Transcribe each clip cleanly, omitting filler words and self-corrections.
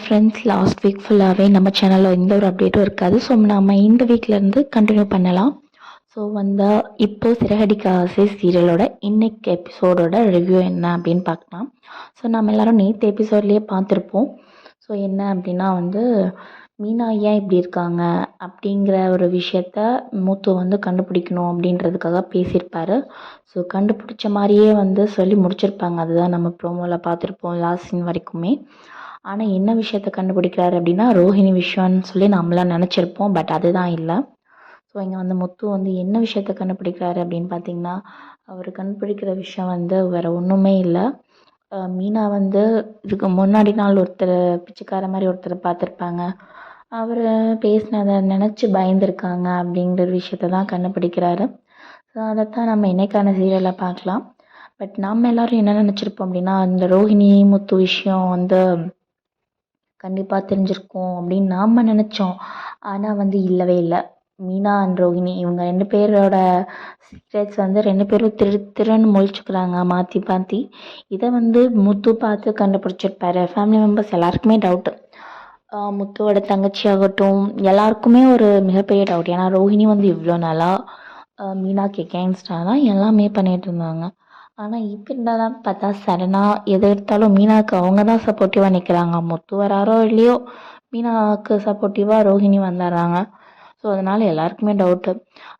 Friends, last week ஃபுல்லாகவே நம்ம சேனலில் எந்த ஒரு அப்டேட்டும் இருக்காது. ஸோ நம்ம இந்த வீக்லேருந்து கண்டினியூ பண்ணலாம். ஸோ இப்போ சிறகடிக்க ஆசை சீரியலோட இன்னைக்கு எபிசோடோட ரிவ்யூ என்ன அப்படின்னு பார்க்கலாம். ஸோ நம்ம எல்லாரும் நேற்று எபிசோட்லேயே பார்த்துருப்போம். ஸோ என்ன அப்படின்னா மீனா ஏன் இப்படி இருக்காங்க அப்படிங்கிற ஒரு விஷயத்த மூத்து கண்டுபிடிக்கணும் அப்படின்றதுக்காக பேசியிருப்பாரு. ஸோ கண்டுபிடிச்ச மாதிரியே சொல்லி முடிச்சிருப்பாங்க. அதுதான் நம்ம ப்ரோமோவில் பார்த்துருப்போம் லாஸ்ட் சீன் வரைக்குமே. ஆனால் என்ன விஷயத்த கண்டுபிடிக்கிறாரு அப்படின்னா ரோஹிணி விஷயம்னு சொல்லி நம்மளாம் நினச்சிருப்போம். பட் அதுதான் இல்லை. ஸோ இங்கே முத்து என்ன விஷயத்த கண்டுபிடிக்கிறாரு அப்படின்னு பார்த்தீங்கன்னா, அவர் கண்டுபிடிக்கிற விஷயம் வேறு ஒன்றுமே இல்லை. மீனா இதுக்கு முன்னாடி நாள் ஒருத்தர் பிச்சைக்கார மாதிரி ஒருத்தரை பார்த்துருப்பாங்க. அவர் பேசினதை நினச்சி பயந்துருக்காங்க அப்படிங்கிற விஷயத்த தான் கண்டுபிடிக்கிறாரு. ஸோ அதைத்தான் நம்ம இன்னைக்கான சீரியலில் பார்க்கலாம். பட் நம்ம எல்லோரும் என்ன நினச்சிருப்போம் அப்படின்னா, அந்த ரோஹிணி முத்து விஷயம் கண்டிப்பாக தெரிஞ்சிருக்கும் அப்படின்னு நாம் நினச்சோம். ஆனால் இல்லவே இல்லை. மீனா அண்ட் ரோஹிணி இவங்க 2 பேரோட சீக்ரெட்ஸ் 2 பேரும் திருன்னு முழிச்சுக்கிறாங்க மாற்றி மாற்றி. இதை முத்து பார்த்து கண்டுபிடிச்சிருப்பாரு. ஃபேமிலி மெம்பர்ஸ் எல்லாருக்குமே டவுட்டு. முத்துவோட தங்கச்சி ஆகட்டும் எல்லாருக்குமே ஒரு மிகப்பெரிய டவுட். ஏன்னா ரோஹிணி இவ்வளோ நாளாக மீனாக்கு எகெயின்ஸ்டாக தான் எல்லாமே பண்ணிகிட்டு இருந்தாங்க. ஆனால் இப்போ என்னதான் பார்த்தா சடனாக எதை எடுத்தாலும் மீனாவுக்கு அவங்க தான் சப்போர்ட்டிவாக நிற்கிறாங்க. முத்து வராரோ இல்லையோ மீனாவுக்கு சப்போர்ட்டிவாக ரோஹிணி வந்துடுறாங்க. ஸோ அதனால் எல்லாருக்குமே டவுட்டு.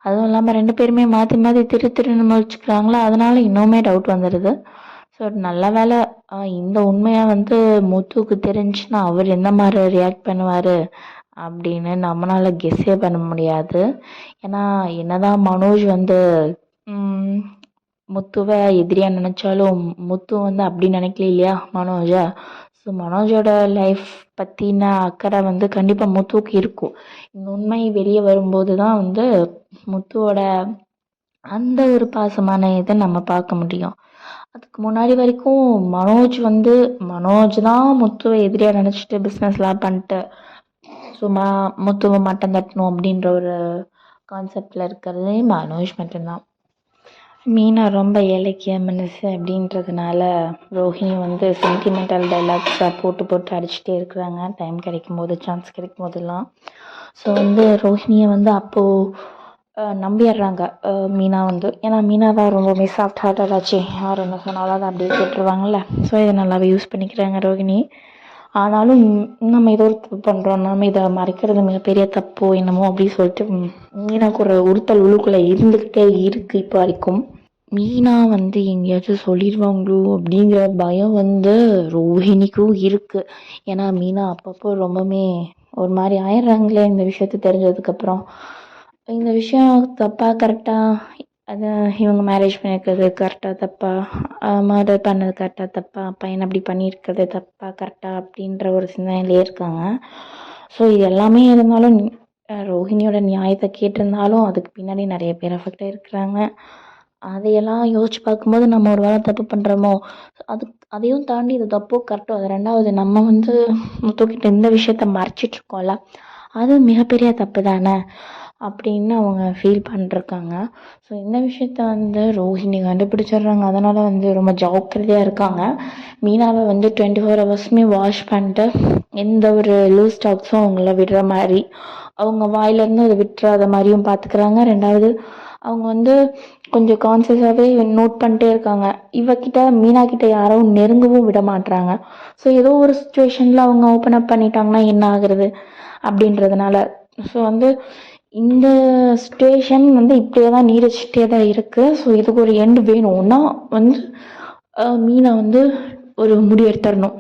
அதுவும் இல்லாமல் 2 பேருமே மாற்றி மாற்றி திருன்னு முழிச்சுக்கிறாங்களா, அதனால இன்னுமே டவுட் வந்துடுது. ஸோ நல்ல வேலை இந்த உண்மையை முத்துவுக்கு தெரிஞ்சுன்னா அவர் எந்த மாதிரி ரியாக்ட் பண்ணுவார் அப்படின்னு நம்மளால் கெஸ்ஸே பண்ண முடியாது. ஏன்னா என்னதான் மனோஜ் முத்துவை எதிரியாக நினச்சாலும் முத்து அப்படி நினைக்கல இல்லையா மனோஜா. ஸோ மனோஜோட லைஃப் பற்றின அக்கறை கண்டிப்பாக முத்துவுக்கு இருக்கும். இந்த உண்மை வெளியே வரும்போது தான் முத்துவோட அந்த ஒரு பாசமான இதை நம்ம பார்க்க முடியும். அதுக்கு முன்னாடி வரைக்கும் மனோஜ் தான் முத்துவை எதிரியாக நினச்சிட்டு பிஸ்னஸ்லாம் பண்ணிட்டு சும்மா முத்துவை மட்டம் தட்டணும் அப்படின்ற ஒரு கான்செப்டில் இருக்கிறதே மனோஜ் மட்டும்தான். மீனா ரொம்ப இலக்கிய மனசு அப்படின்றதுனால ரோஹிணி சென்டிமெண்டல் டைலாக்ஸாக போட்டு அடிச்சுட்டே இருக்கிறாங்க டைம் கிடைக்கும் போது, சான்ஸ் கிடைக்கும் போதெல்லாம். ஸோ ரோஹிணியை அப்போது நம்பிடுறாங்க மீனா ஏன்னா மீனா தான் ரொம்பவே சாஃப்ட் ஹார்ட்டட் ஆச்சு. யார் என்ன சொன்னாலும் அதை அப்படியே கேட்டுருவாங்கள்ல. ஸோ இதை நல்லாவே யூஸ் பண்ணிக்கிறாங்க ரோஹிணி. ஆனாலும் நம்ம ஏதோ ஒரு தப்பு பண்ணுறோம், நம்ம இதை மறைக்கிறது மிகப்பெரிய தப்போ என்னமோ அப்படின்னு சொல்லிட்டு மீனாவுக்கு ஒரு உறுத்தல் உள்ளுக்குள்ளே இருந்துக்கிட்டே இருக்குது இப்போ வரைக்கும். மீனா எங்கேயாச்சும் சொல்லிடுவாங்களோ அப்படிங்கிற பயம் ரோஹிணிக்கும் இருக்குது. ஏன்னா மீனா அப்பப்போ ரொம்பவுமே ஒரு மாதிரி ஆயிடுறாங்களே இந்த விஷயத்த தெரிஞ்சதுக்கப்புறம். இந்த விஷயம் தப்பா கரெக்டாக, அதை இவங்க மேரேஜ் பண்ணியிருக்கிறது கரெக்டாக தப்பா, மர்டர் பண்ணது கரெக்டாக தப்பா, பையன் அப்படி பண்ணியிருக்கிறது தப்பா கரெக்டா அப்படின்ற ஒரு சிந்தனையிலே இருக்காங்க. ஸோ இது எல்லாமே இருந்தாலும் ரோஹிணியோட நியாயத்தை கேட்டிருந்தாலும் அதுக்கு பின்னாடி நிறைய பேர் அஃபெக்டாக இருக்கிறாங்க. அதையெல்லாம் யோசிச்சு பார்க்கும்போது நம்ம ஒரு வேளை தப்பு பண்ணுறோமோ, அதையும் தாண்டி இது தப்போ கரெக்டோ, அது ரெண்டாவது நம்ம முத்துக்கிட்ட இந்த விஷயத்த மறைச்சிட்ருக்கோம்ல, அது மிகப்பெரிய தப்பு தானே அப்படின்னு அவங்க ஃபீல் பண்ணிருக்காங்க. ஸோ இந்த விஷயத்த ரோஹிணி கண்டுபிடிச்சிடுறாங்க. அதனால் ரொம்ப ஜாக்கிரதையாக இருக்காங்க. மீனாவை 24 ஹவர்ஸுமே வாஷ் பண்ணிட்டு எந்த ஒரு லூஸ் டாக்ஸும் அவங்கள விடுற மாதிரி, அவங்க வாயிலேருந்து அதை விட்டுறாத மாதிரியும் பார்த்துக்கிறாங்க. ரெண்டாவது அவங்க கொஞ்சம் கான்சியஸாகவே நோட் பண்ணிட்டே இருக்காங்க. இவகிட்ட மீனா கிட்ட யாரும் நெருங்கவும் விட மாட்டுறாங்க. ஸோ ஏதோ ஒரு சுச்சுவேஷனில் அவங்க ஓப்பன் அப் பண்ணிட்டாங்கன்னா என்ன ஆகுறது அப்படின்றதுனால. ஸோ இந்த சுச்சுவேஷன் இப்படியே தான் நீடிச்சிட்டே தான் இருக்குது. ஸோ இதுக்கு ஒரு எண்டு வேணும்னா மீனா ஒரு முடிவு எடுத்துடணும்.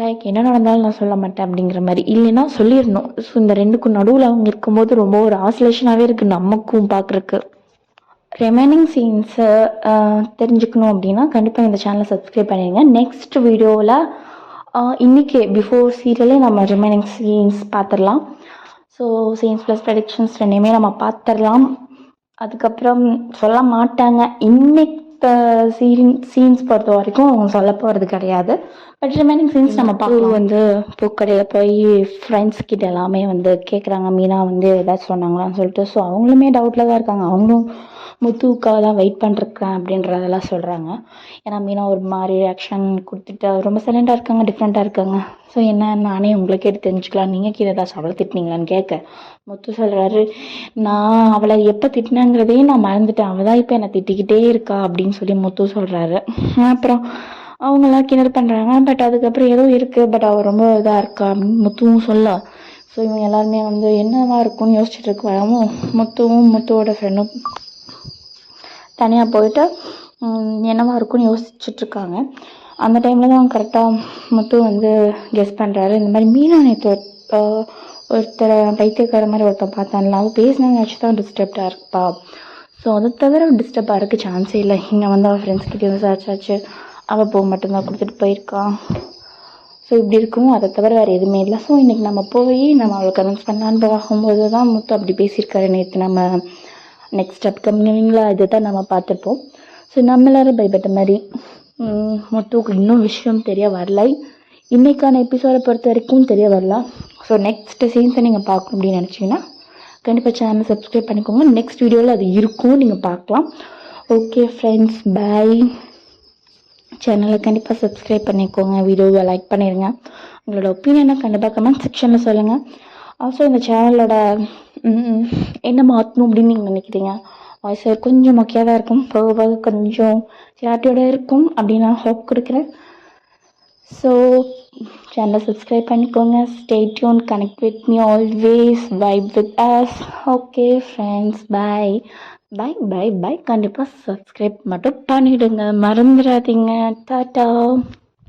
லைக் என்ன நடந்தாலும் நான் சொல்ல மாட்டேன் அப்படிங்கிற மாதிரி, இல்லைன்னா சொல்லிடணும். ஸோ இந்த ரெண்டுக்கும் நடுவில் அவங்க இருக்கும்போது ரொம்ப ஒரு ஆசோலேஷனாகவே இருக்குது நமக்கும் பார்க்குறக்கு. ரிமைனிங் சீன்ஸை தெரிஞ்சுக்கணும் அப்படின்னா கண்டிப்பாக இந்த சேனலை சப்ஸ்கிரைப் பண்ணிடுங்க. நெக்ஸ்ட் வீடியோவில் இன்றைக்கி பிஃபோர் சீரியலே நம்ம ரிமைனிங் சீன்ஸ் பார்த்துடலாம். ஸோ சீன்ஸ் ப்ளஸ் ப்ரெடிக்ஷன்ஸ் ரெண்டையுமே நம்ம பார்த்துடலாம். அதுக்கப்புறம் சொல்ல மாட்டாங்க. இன்னைக்கு சீன்ஸ் பொறுத்த வரைக்கும் அவங்க சொல்ல போகிறது கிடையாது. பட் ரிமைனிங் சீன்ஸ் நம்ம பார்க்கலாம். பூக்கடையில் போய் ஃப்ரெண்ட்ஸ் கிட்ட எல்லாமே கேட்குறாங்க மீனா ஏதாச்சும் சொன்னாங்களான்னு சொல்லிட்டு. ஸோ அவங்களுமே டவுட்டில் தான் இருக்காங்க. அவங்களும் முத்துவுக்காக தான் வெயிட் பண்ணிருக்கேன் அப்படின்றதெல்லாம் சொல்கிறாங்க. ஏன்னா மீனா ஒரு மாதிரி ரியாக்ஷன் கொடுத்துட்டு ரொம்ப சைலண்டாக இருக்காங்க, டிஃப்ரெண்ட்டாக இருக்காங்க. ஸோ என்ன நானே உங்களை கேட்டு தெரிஞ்சுக்கலாம், நீங்கள் கீழே ஏதாச்சும் அவளை திட்டினீங்களான்னு கேட்க முத்து சொல்கிறாரு, நான் அவளை எப்போ திட்டினேங்கிறதையும் நான் மறந்துட்டேன், அவள் தான் இப்போ என்னை திட்டிக்கிட்டே இருக்கா அப்படின்னு சொல்லி முத்து சொல்கிறாரு. அப்புறம் அவங்களாம் கிண்டல் பண்ணுறாங்க. பட் அதுக்கப்புறம் ஏதோ இருக்குது, பட் அவள் ரொம்ப இதாக இருக்கா அப்படின்னு முத்துவும் சொல்ல. ஸோ இவங்க எல்லாருமே வந்து என்னவா இருக்கும்னு யோசிச்சுட்டு இருக்கவும் முத்துவும் முத்துவோட ஃப்ரெண்டும் தனியாக போயிட்டு என்னவா இருக்கும்னு யோசிச்சுட்ருக்காங்க. அந்த டைமில் தான் கரெக்டாக முத்து வந்து கெஸ் பண்ணுறாரு, இந்த மாதிரி மீனா நேற்று ஒருத்தரை பைத்தியக்கார மாதிரி ஒருத்தர் பார்த்தான்ல, அவள் பேசினது வச்சு தான் டிஸ்டர்ப்டாக இருப்பா. ஸோ அதை தவிர டிஸ்டர்பாக இருக்க சான்ஸே இல்லை. இங்கே வந்து அவள் ஃப்ரெண்ட்ஸ்கிட்ட விசாரிச்சாச்சு, அவள் போக மட்டும்தான் கொடுத்துட்டு போயிருக்கான். ஸோ இப்படி இருக்கும், அதை தவிர வேறு எதுவுமே இல்லை. ஸோ இன்றைக்கி நம்ம போய் நம்ம அவளை கன்வின்ஸ் பண்ணலான்னு போகும்போது தான் முத்து அப்படி பேசியிருக்காரு. நேற்று நம்ம நெக்ஸ்ட் அப்கமிங்கில் இதை தான் நம்ம பார்த்துருப்போம். ஸோ நம்ம எல்லோரும் பயப்பட்ட மாதிரி முத்துவுக்கு இன்னும் விஷயம் தெரிய வரலை. இன்றைக்கான எபிசோடை பொறுத்த வரைக்கும் தெரிய வரல. ஸோ நெக்ஸ்ட் சீன்ஸை நீங்கள் பார்க்கணும் அப்படின்னு நினச்சிங்கன்னா கண்டிப்பாக சேனலை சப்ஸ்கிரைப் பண்ணிக்கோங்க. நெக்ஸ்ட் வீடியோவில் அது இருக்கும், நீங்கள் பார்க்கலாம். ஓகே ஃப்ரெண்ட்ஸ், பாய். சேனலை கண்டிப்பாக சப்ஸ்கிரைப் பண்ணிக்கோங்க, வீடியோவை லைக் பண்ணிடுங்க, உங்களோட ஒப்பீனியனை கண்டிப்பாக கமெண்ட் செக்ஷனில் சொல்லுங்கள். ஆல்சோ இந்த சேனலோட என்ன மாற்றணும் அப்படின்னு நீங்கள் நினைக்கிறீங்க? வாய்ஸ் கொஞ்சம் மொக்கையாக தான் இருக்கும், போக போக கொஞ்சம் கிளாரிட்டியோட இருக்கும் அப்படின்னு நான் ஹோப் கொடுக்குறேன். ஸோ சேனலை சப்ஸ்கிரைப் பண்ணிக்கோங்க. Stay tune, connect with me always, vibe with us. Okay friends, bye bye bye bye. கண்டிப்பாக சப்ஸ்கிரைப் மட்டும் பண்ணிவிடுங்க, மறந்துடாதீங்க. டாட்டா.